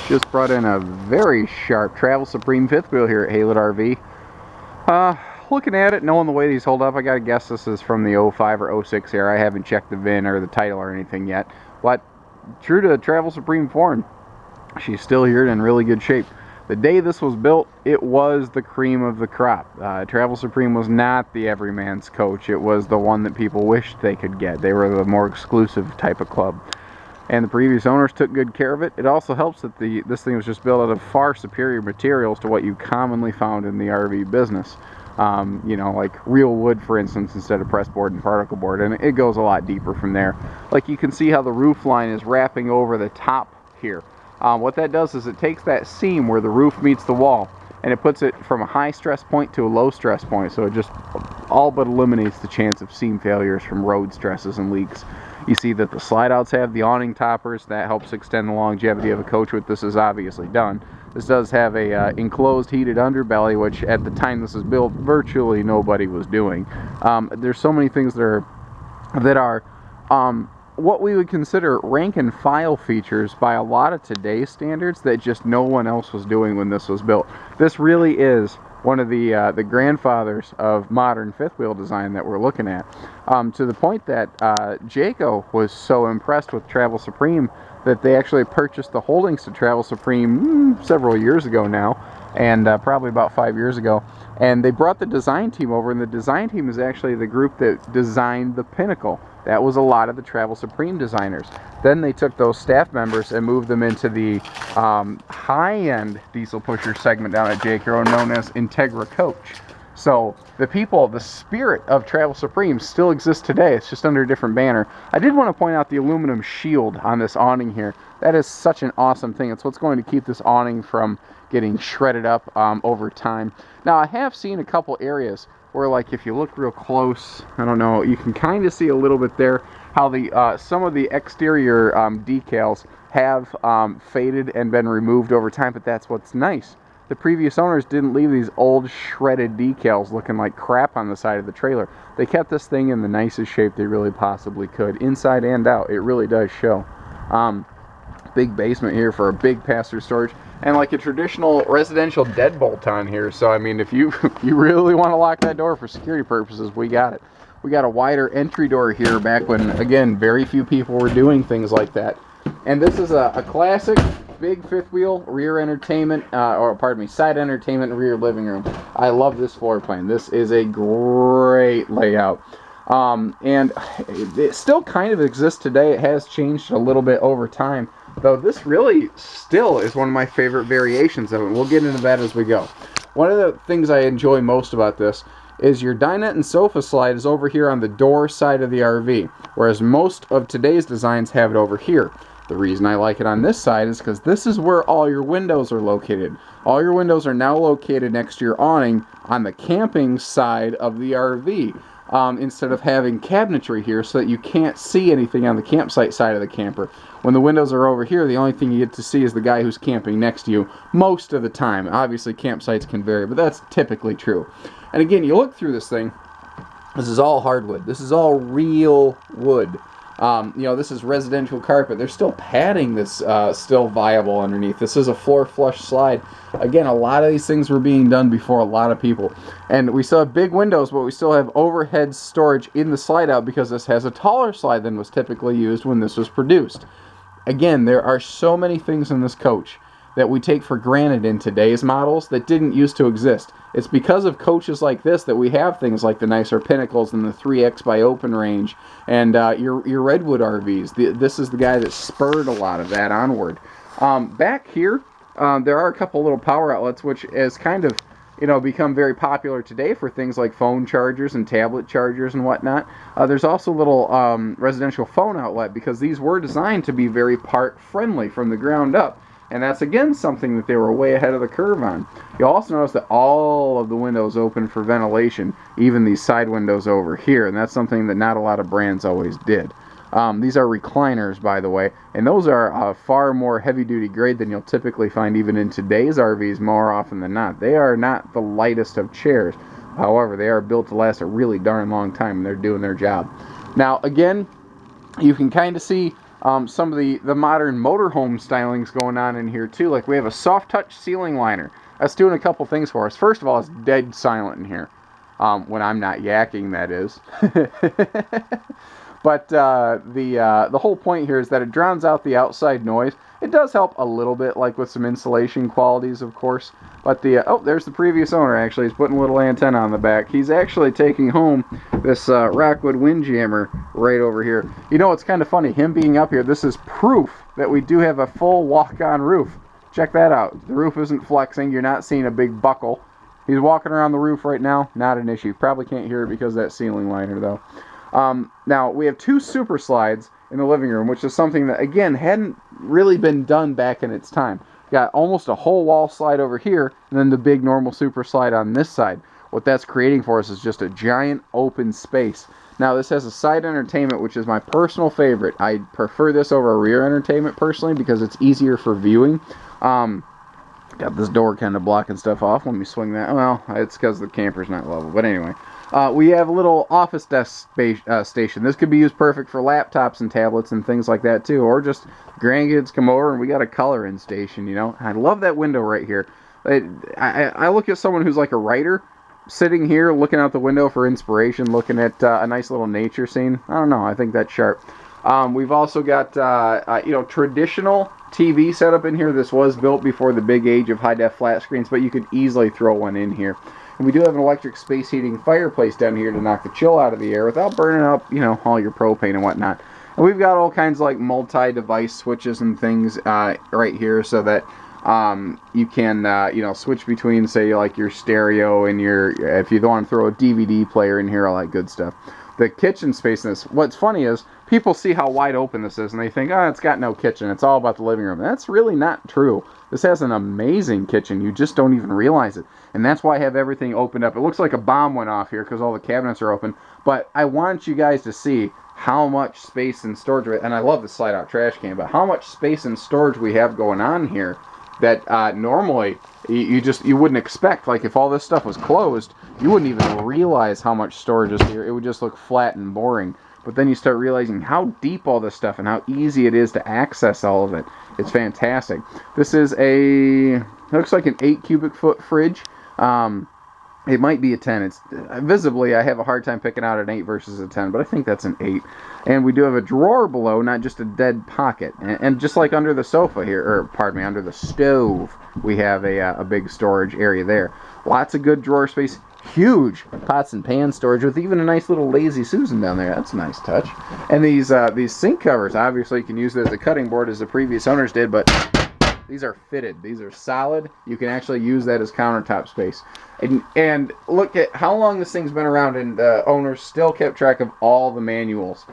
Just brought in a very sharp Travel Supreme fifth wheel here at Haylett RV. Looking at it, knowing the way these hold up, I gotta guess this is from the 05 or 06 era. I haven't checked the VIN or the title or anything yet, but true to Travel Supreme form, she's still here and in really good shape. The day this was built, it was the cream of the crop. Travel Supreme was not the everyman's coach. It was the one that people wished they could get. They were the more exclusive type of club. And the previous owners took good care of it. It also helps that this thing was just built out of far superior materials to what you commonly found in the RV business. You know, like real wood, for instance, instead of press board and particle board, and it goes a lot deeper from there. Like you can see how the roof line is wrapping over the top here. What that does is it takes that seam where the roof meets the wall and it puts it from a high stress point to a low stress point, so it just all but eliminates the chance of seam failures from road stresses and leaks. You see that the slide outs have the awning toppers. That helps extend the longevity of a coach, which this is obviously done. This does have a enclosed heated underbelly, which at the time this was built, virtually nobody was doing. There's so many things that are what we would consider rank and file features by a lot of today's standards that just no one else was doing when this was built. This really is one of the grandfathers of modern fifth wheel design that we're looking at, to the point that Jayco was so impressed with Travel Supreme that they actually purchased the holdings to Travel Supreme several years ago now, and probably about 5 years ago, and they brought the design team over, and the design team is actually the group that designed the Pinnacle. That was a lot of the Travel Supreme designers. Then they took those staff members and moved them into the high-end diesel pusher segment down at Jayco, known as Integra Coach. So the people, the spirit of Travel Supreme still exists today. It's just under a different banner. I did want to point out the aluminum shield on this awning here. That is such an awesome thing. It's what's going to keep this awning from getting shredded up over time. Now, I have seen a couple areas where, like, if you look real close, I don't know, you can kind of see a little bit there how the some of the exterior decals have faded and been removed over time, but that's what's nice. The previous owners didn't leave these old shredded decals looking like crap on the side of the trailer. They kept this thing in the nicest shape they really possibly could, inside and out. It really does show. Big basement here for a big pass-through storage, and like a traditional residential deadbolt on here. So I mean, if you really want to lock that door for security purposes, we got it. We got a wider entry door here back when, again, very few people were doing things like that. And this is a classic big fifth wheel rear entertainment, or pardon me, side entertainment rear living room. I love this floor plan. This is a great layout. And it still kind of exists today. It has changed a little bit over time, though this really still is one of my favorite variations of it. We'll get into that as we go. One of the things I enjoy most about this is your dinette and sofa slide is over here on the door side of the RV, whereas most of today's designs have it over here. The reason I like it on this side is because this is where all your windows are located. All your windows are now located next to your awning on the camping side of the RV. Instead of having cabinetry here so that you can't see anything on the campsite side of the camper. When the windows are over here, the only thing you get to see is the guy who's camping next to you most of the time. Obviously, campsites can vary, but that's typically true. And again, you look through this thing, this is all hardwood. This is all real wood. You know, this is residential carpet. There's still padding that's still viable underneath. This is a floor flush slide. Again, a lot of these things were being done before a lot of people. And we still have big windows, but we still have overhead storage in the slide out because this has a taller slide than was typically used when this was produced. Again, there are so many things in this coach that we take for granted in today's models that didn't used to exist. It's because of coaches like this that we have things like the nicer Pinnacles and the 3X by Open Range and your Redwood RVs. This is the guy that spurred a lot of that onward. Back here, there are a couple little power outlets, which has kind of, you know, become very popular today for things like phone chargers and tablet chargers and whatnot. There's also a little residential phone outlet because these were designed to be very part friendly from the ground up. And that's, again, something that they were way ahead of the curve on. You'll also notice that all of the windows open for ventilation, even these side windows over here, and that's something that not a lot of brands always did. These are recliners, by the way, and those are far more heavy-duty grade than you'll typically find even in today's RVs more often than not. They are not the lightest of chairs. However, they are built to last a really darn long time, and they're doing their job. Now, again, you can kind of see Some of the modern motorhome stylings going on in here too. Like we have a soft touch ceiling liner. That's doing a couple things for us. First of all, it's dead silent in here. When I'm not yakking, that is. But the whole point here is that it drowns out the outside noise. It does help a little bit, like with some insulation qualities, of course. But oh, there's the previous owner, actually. He's putting a little antenna on the back. He's actually taking home this Rockwood Windjammer right over here. You know, it's kind of funny. Him being up here, this is proof that we do have a full walk-on roof. Check that out. The roof isn't flexing. You're not seeing a big buckle. He's walking around the roof right now. Not an issue. Probably can't hear it because of that ceiling liner, though. Now, we have 2 super slides in the living room, which is something that, again, hadn't really been done back in its time. Got almost a whole wall slide over here, and then the big normal super slide on this side. What that's creating for us is just a giant open space. Now, this has a side entertainment, which is my personal favorite. I prefer this over a rear entertainment, personally, because it's easier for viewing. Got this door kind of blocking stuff off. Let me swing that. Well, it's because the camper's not level. But anyway, we have a little office desk station. This could be used perfect for laptops and tablets and things like that too. Or just grandkids come over and we got a coloring station, you know. I love that window right here. I look at someone who's like a writer sitting here looking out the window for inspiration, looking at a nice little nature scene. I don't know. I think that's sharp. We've also got, traditional TV setup in here. This was built before the big age of high-def flat screens, but you could easily throw one in here. And we do have an electric space heating fireplace down here to knock the chill out of the air without burning up, all your propane and whatnot. And we've got all kinds of like multi-device switches and things right here so that you can, switch between, say, like your stereo and if you don't want to throw a DVD player in here, all that good stuff. The kitchen space in this, what's funny is people see how wide open this is and they think, oh, it's got no kitchen. It's all about the living room. That's really not true. This has an amazing kitchen. You just don't even realize it. And that's why I have everything opened up. It looks like a bomb went off here because all the cabinets are open. But I want you guys to see how much space and storage, and I love the slide-out trash can, but how much space and storage we have going on here that normally you wouldn't expect. Like if all this stuff was closed, you wouldn't even realize how much storage is here. It would just look flat and boring. But then you start realizing how deep all this stuff and how easy it is to access all of it. It's fantastic. This is looks like an 8 cubic foot fridge. It might be a 10. It's visibly, I have a hard time picking out an 8 versus a 10, but I think that's an 8. And we do have a drawer below, not just a dead pocket. And just like under the sofa here, or pardon me, under the stove, we have a big storage area there. Lots of good drawer space. Huge pots and pan storage with even a nice little Lazy Susan down there. That's a nice touch. And these sink covers, obviously you can use it as a cutting board as the previous owners did, but these are fitted. These are solid. You can actually use that as countertop space. And look at how long this thing's been around, and the owners still kept track of all the manuals.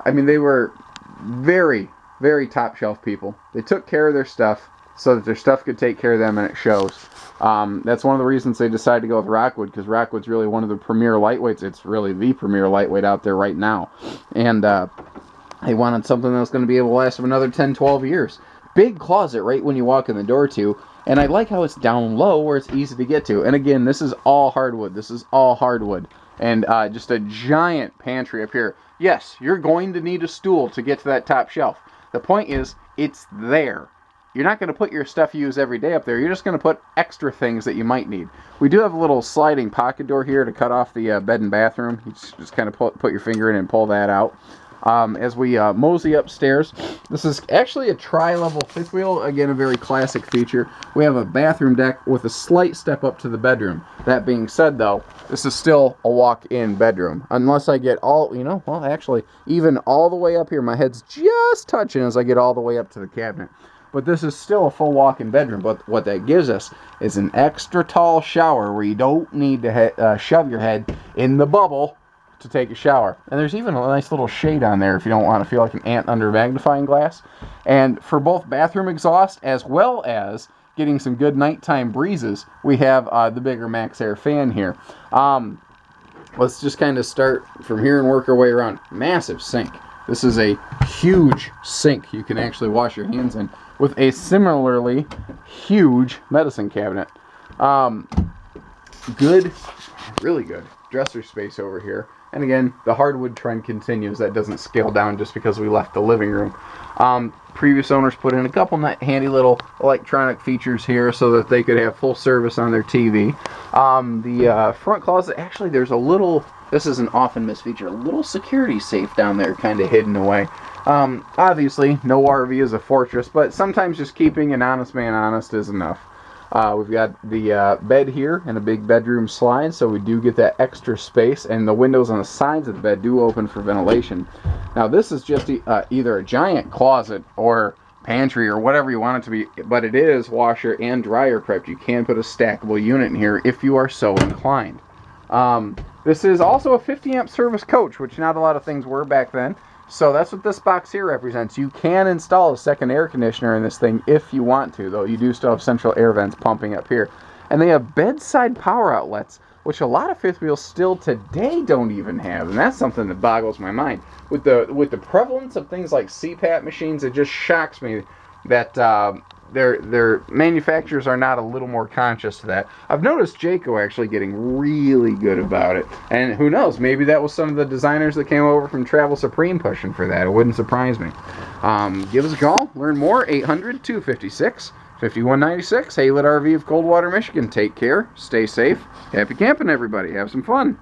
I mean, they were very, very top shelf people. They took care of their stuff so that their stuff could take care of them, and it shows. That's one of the reasons they decided to go with Rockwood, because Rockwood's really one of the premier lightweights. It's really the premier lightweight out there right now. And they wanted something that was going to be able to last them another 10, 12 years. Big closet right when you walk in the door too. And I like how it's down low where it's easy to get to. And again, this is all hardwood. This is all hardwood. And just a giant pantry up here. Yes, you're going to need a stool to get to that top shelf. The point is, it's there. You're not going to put your stuff you use every day up there. You're just going to put extra things that you might need. We do have a little sliding pocket door here to cut off the bed and bathroom. You just kind of put your finger in and pull that out. As we mosey upstairs, this is actually a tri-level fifth wheel. Again, a very classic feature. We have a bathroom deck with a slight step up to the bedroom. That being said, though, this is still a walk-in bedroom. Unless I get actually, even all the way up here, my head's just touching as I get all the way up to the cabinet. But this is still a full walk-in bedroom. But what that gives us is an extra tall shower where you don't need to shove your head in the bubble to take a shower. And there's even a nice little shade on there if you don't want to feel like an ant under a magnifying glass. And for both bathroom exhaust as well as getting some good nighttime breezes, we have the bigger Max Air fan here. Let's just kind of start from here and work our way around. Massive sink. This is a huge sink you can actually wash your hands in, with a similarly huge medicine cabinet. Good, really good dresser space over here. And again, the hardwood trend continues. That doesn't scale down just because we left the living room. Previous owners put in a couple handy little electronic features here so that they could have full service on their TV. The front closet, actually there's a little, this is an often missed feature, a little security safe down there kind of hidden away. Obviously, no RV is a fortress, but sometimes just keeping an honest man honest is enough. We've got the bed here and a big bedroom slide, so we do get that extra space, and the windows on the sides of the bed do open for ventilation. Now this is just either a giant closet or pantry or whatever you want it to be, but it is washer and dryer prepped. You can put a stackable unit in here if you are so inclined. This is also a 50 amp service coach, which not a lot of things were back then. So that's what this box here represents. You can install a second air conditioner in this thing if you want to, though you do still have central air vents pumping up here. And they have bedside power outlets, which a lot of fifth wheels still today don't even have, and that's something that boggles my mind. With the prevalence of things like CPAP machines, it just shocks me that their manufacturers are not a little more conscious to that. I've noticed Jayco actually getting really good about it, and who knows, maybe that was some of the designers that came over from Travel Supreme pushing for that. It wouldn't surprise me. Give us a call, learn more, 800-256-5196, Haylett RV of Coldwater, Michigan. Take care, stay safe, happy camping everybody, have some fun.